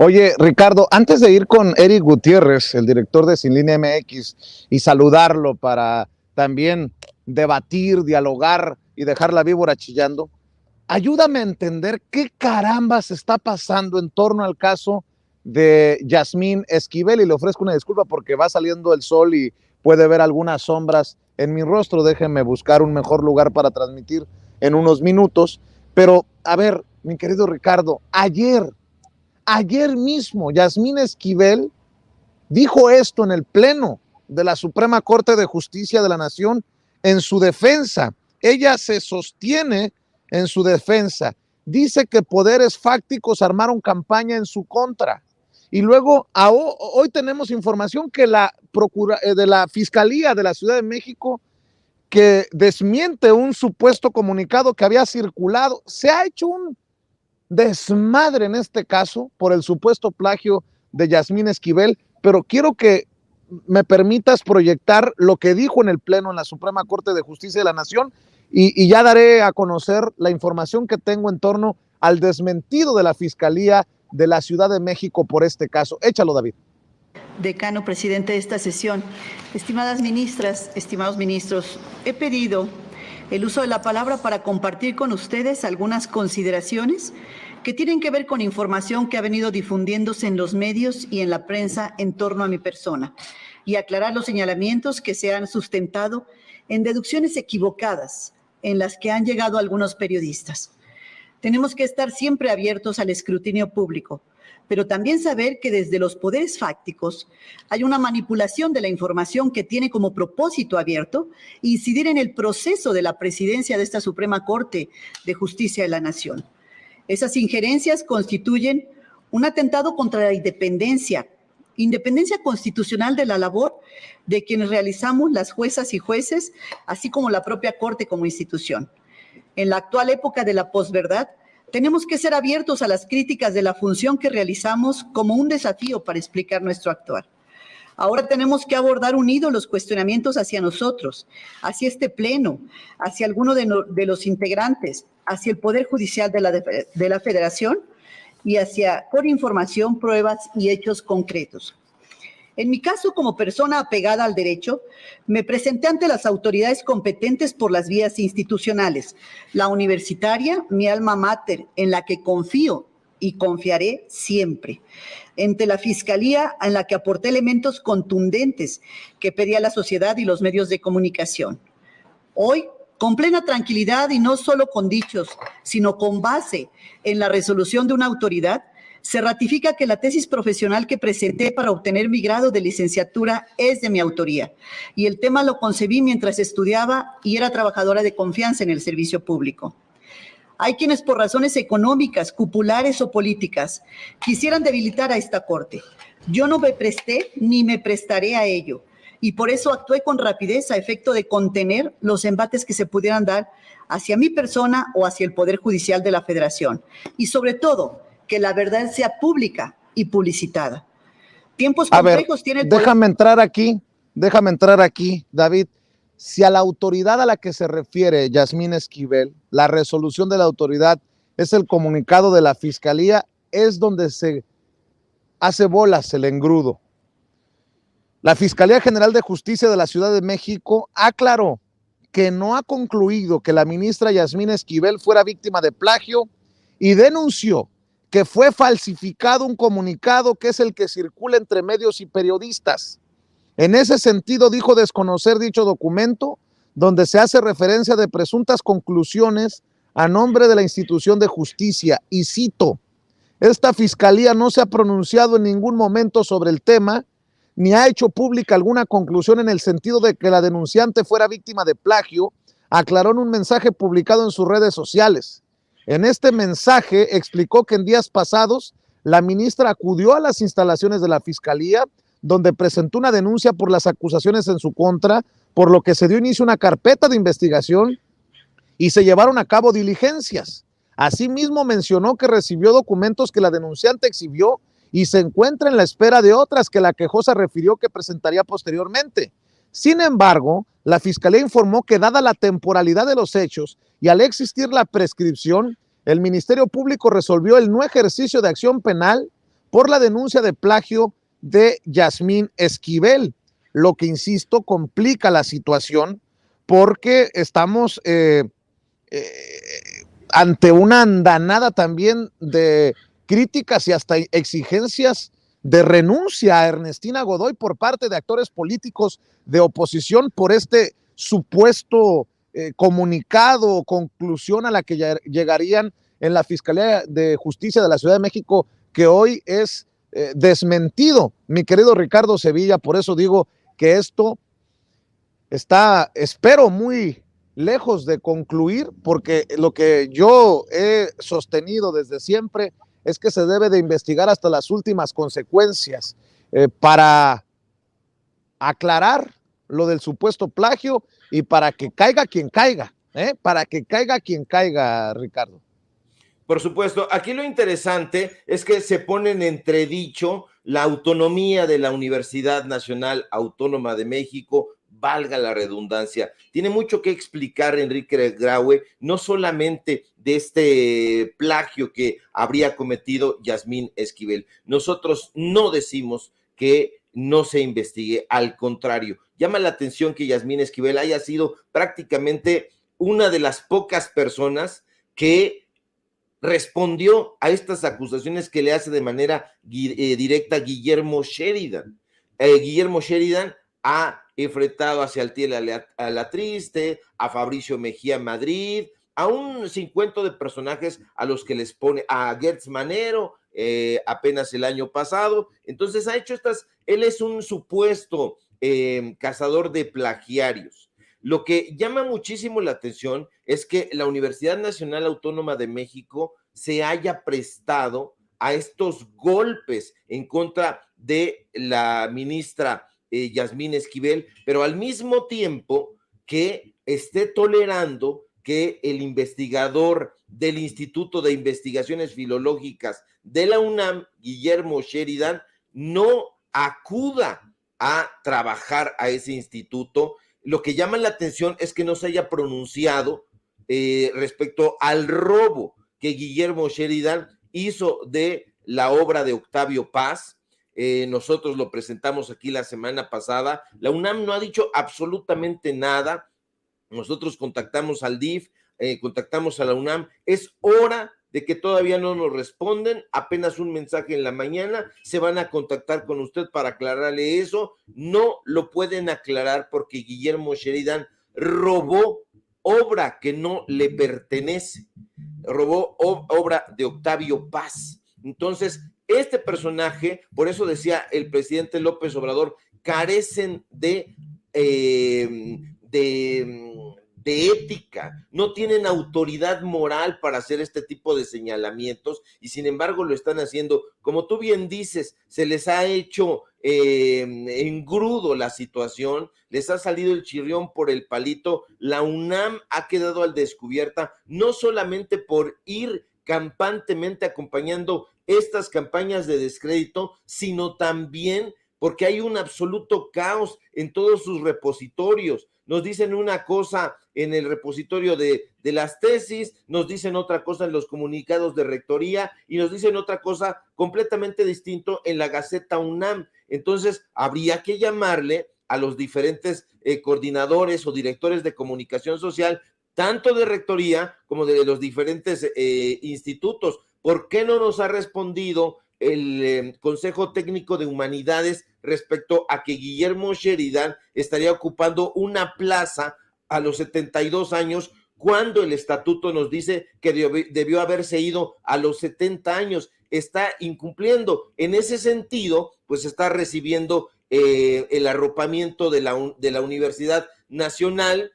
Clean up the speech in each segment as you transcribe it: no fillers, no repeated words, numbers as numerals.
Oye, Ricardo, antes de ir con Eric Gutiérrez, el director de Sin Línea MX, y saludarlo para también debatir, dialogar y dejar la víbora chillando, ayúdame a entender qué carambas está pasando en torno al caso de Yasmín Esquivel, y le ofrezco una disculpa porque va saliendo el sol y puede ver algunas sombras en mi rostro. Déjenme buscar un mejor lugar para transmitir en unos minutos. Pero, a ver, mi querido Ricardo, ayer mismo Yasmín Esquivel dijo esto en el Pleno de la Suprema Corte de Justicia de la Nación en su defensa. Ella se sostiene en su defensa. Dice que poderes fácticos armaron campaña en su contra. Y luego, hoy tenemos información que de la Fiscalía de la Ciudad de México, que desmiente un supuesto comunicado que había circulado. Se ha hecho un desmadre en este caso por el supuesto plagio de Yasmín Esquivel, pero quiero que me permitas proyectar lo que dijo en el Pleno en la Suprema Corte de Justicia de la Nación y ya daré a conocer la información que tengo en torno al desmentido de la Fiscalía de la Ciudad de México por este caso. Échalo, David. Decano, presidente de esta sesión, estimadas ministras, estimados ministros, he pedido el uso de la palabra para compartir con ustedes algunas consideraciones que tienen que ver con información que ha venido difundiéndose en los medios y en la prensa en torno a mi persona y aclarar los señalamientos que se han sustentado en deducciones equivocadas en las que han llegado algunos periodistas. Tenemos que estar siempre abiertos al escrutinio público, pero también saber que desde los poderes fácticos hay una manipulación de la información que tiene como propósito abierto incidir en el proceso de la presidencia de esta Suprema Corte de Justicia de la Nación. Esas injerencias constituyen un atentado contra la independencia constitucional de la labor de quienes realizamos las juezas y jueces, así como la propia Corte como institución. En la actual época de la posverdad, tenemos que ser abiertos a las críticas de la función que realizamos como un desafío para explicar nuestro actuar. Ahora tenemos que abordar unidos los cuestionamientos hacia nosotros, hacia este Pleno, hacia alguno de los integrantes, hacia el Poder Judicial de la Federación y hacia, por información, pruebas y hechos concretos. En mi caso, como persona apegada al derecho, me presenté ante las autoridades competentes por las vías institucionales, la universitaria, mi alma mater, en la que confío y confiaré siempre, ante la Fiscalía, en la que aporté elementos contundentes que pedía la sociedad y los medios de comunicación. Hoy, con plena tranquilidad y no solo con dichos, sino con base en la resolución de una autoridad, se ratifica que la tesis profesional que presenté para obtener mi grado de licenciatura es de mi autoría y el tema lo concebí mientras estudiaba y era trabajadora de confianza en el servicio público. Hay quienes por razones económicas, cupulares o políticas quisieran debilitar a esta Corte. Yo no me presté ni me prestaré a ello y por eso actué con rapidez a efecto de contener los embates que se pudieran dar hacia mi persona o hacia el Poder Judicial de la Federación y sobre todo que la verdad sea pública y publicitada. Tiempos complejos tiene el poder. Déjame entrar aquí, David. Si a la autoridad a la que se refiere Yasmín Esquivel, la resolución de la autoridad es el comunicado de la Fiscalía, es donde se hace bolas el engrudo. La Fiscalía General de Justicia de la Ciudad de México aclaró que no ha concluido que la ministra Yasmín Esquivel fuera víctima de plagio y denunció que fue falsificado un comunicado que es el que circula entre medios y periodistas. En ese sentido, dijo desconocer dicho documento, donde se hace referencia de presuntas conclusiones a nombre de la institución de justicia. Y cito, esta fiscalía no se ha pronunciado en ningún momento sobre el tema, ni ha hecho pública alguna conclusión en el sentido de que la denunciante fuera víctima de plagio, aclaró en un mensaje publicado en sus redes sociales. En este mensaje explicó que en días pasados la ministra acudió a las instalaciones de la Fiscalía, donde presentó una denuncia por las acusaciones en su contra, por lo que se dio inicio a una carpeta de investigación y se llevaron a cabo diligencias. Asimismo, mencionó que recibió documentos que la denunciante exhibió y se encuentra en la espera de otras que la quejosa refirió que presentaría posteriormente. Sin embargo, la Fiscalía informó que dada la temporalidad de los hechos y al existir la prescripción, el Ministerio Público resolvió el no ejercicio de acción penal por la denuncia de plagio de Yasmín Esquivel, lo que, insisto, complica la situación porque estamos ante una andanada también de críticas y hasta exigencias de renuncia a Ernestina Godoy por parte de actores políticos de oposición por este supuesto comunicado o conclusión a la que llegarían en la Fiscalía de Justicia de la Ciudad de México, que hoy es desmentido, mi querido Ricardo Sevilla. Por eso digo que esto está, espero, muy lejos de concluir, porque lo que yo he sostenido desde siempre es que se debe de investigar hasta las últimas consecuencias para aclarar lo del supuesto plagio y para que caiga quien caiga, para que caiga quien caiga, Ricardo. Por supuesto, aquí lo interesante es que se pone en entredicho la autonomía de la Universidad Nacional Autónoma de México, valga la redundancia. Tiene mucho que explicar Enrique Graue, no solamente de este plagio que habría cometido Yasmín Esquivel. Nosotros no decimos que no se investigue, al contrario, llama la atención que Yasmín Esquivel haya sido prácticamente una de las pocas personas que respondió a estas acusaciones que le hace de manera directa Guillermo Sheridan. Guillermo Sheridan ha enfrentado hacia Altiel a la Triste, a Fabricio Mejía Madrid, a un cincuento de personajes a los que les pone, a Gertz Manero, apenas el año pasado. Entonces ha hecho él es un supuesto cazador de plagiarios. Lo que llama muchísimo la atención es que la Universidad Nacional Autónoma de México se haya prestado a estos golpes en contra de la ministra Yasmín Esquivel, pero al mismo tiempo que esté tolerando que el investigador del Instituto de Investigaciones Filológicas de la UNAM, Guillermo Sheridan, no acuda a trabajar a ese instituto. Lo que llama la atención es que no se haya pronunciado respecto al robo que Guillermo Sheridan hizo de la obra de Octavio Paz. Nosotros lo presentamos aquí la semana pasada. La UNAM no ha dicho absolutamente nada. Nosotros contactamos al DIF, contactamos a la UNAM. Es hora de que todavía no nos responden, apenas un mensaje en la mañana, se van a contactar con usted para aclararle eso. No lo pueden aclarar porque Guillermo Sheridan robó obra que no le pertenece, robó obra de Octavio Paz. Entonces, este personaje, por eso decía el presidente López Obrador, carecen de ética, no tienen autoridad moral para hacer este tipo de señalamientos y sin embargo lo están haciendo. Como tú bien dices, se les ha hecho engrudo la situación, les ha salido el chirrión por el palito. La UNAM ha quedado al descubierta, no solamente por ir campantemente acompañando estas campañas de descrédito, sino también porque hay un absoluto caos en todos sus repositorios. Nos dicen una cosa en el repositorio de las tesis, nos dicen otra cosa en los comunicados de rectoría y nos dicen otra cosa completamente distinto en la Gaceta UNAM. Entonces, habría que llamarle a los diferentes coordinadores o directores de comunicación social, tanto de rectoría como de los diferentes institutos. ¿Por qué no nos ha respondido el Consejo Técnico de Humanidades respecto a que Guillermo Sheridan estaría ocupando una plaza a los 72 años cuando el estatuto nos dice que debió haberse ido a los 70 años? Está incumpliendo. En ese sentido, pues está recibiendo el arropamiento de la Universidad Nacional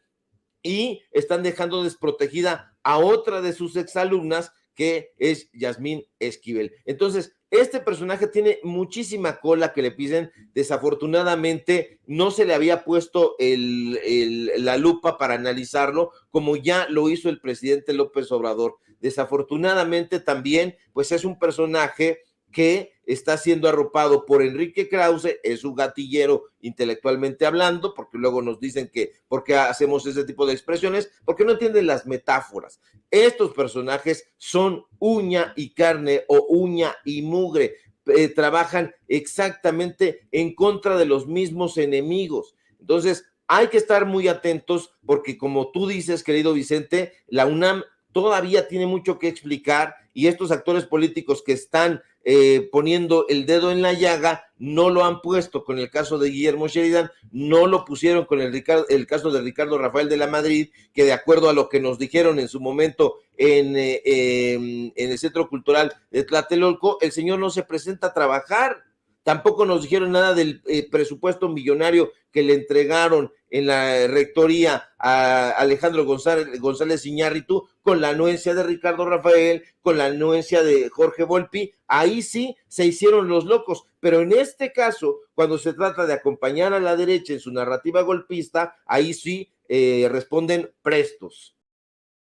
y están dejando desprotegida a otra de sus exalumnas, que es Yasmín Esquivel. Entonces, este personaje tiene muchísima cola que le pisen. Desafortunadamente, no se le había puesto la lupa para analizarlo, como ya lo hizo el presidente López Obrador. Desafortunadamente también, pues es un personaje que está siendo arropado por Enrique Krause, es su gatillero intelectualmente hablando, porque luego nos dicen que ¿por qué hacemos ese tipo de expresiones? Porque no entienden las metáforas. Estos personajes son uña y carne o uña y mugre. trabajan exactamente en contra de los mismos enemigos. Entonces, hay que estar muy atentos porque, como tú dices, querido Vicente, la UNAM todavía tiene mucho que explicar y estos actores políticos que están poniendo el dedo en la llaga no lo han puesto con el caso de Guillermo Sheridan, no lo pusieron con el caso de Ricardo Rafael de la Madrid, que de acuerdo a lo que nos dijeron en su momento en el Centro Cultural de Tlatelolco, el señor no se presenta a trabajar. Tampoco nos dijeron nada del presupuesto millonario que le entregaron en la rectoría a Alejandro González Iñárritu, con la anuencia de Ricardo Rafael, con la anuencia de Jorge Volpi. Ahí sí se hicieron los locos, pero en este caso, cuando se trata de acompañar a la derecha en su narrativa golpista, ahí sí responden prestos.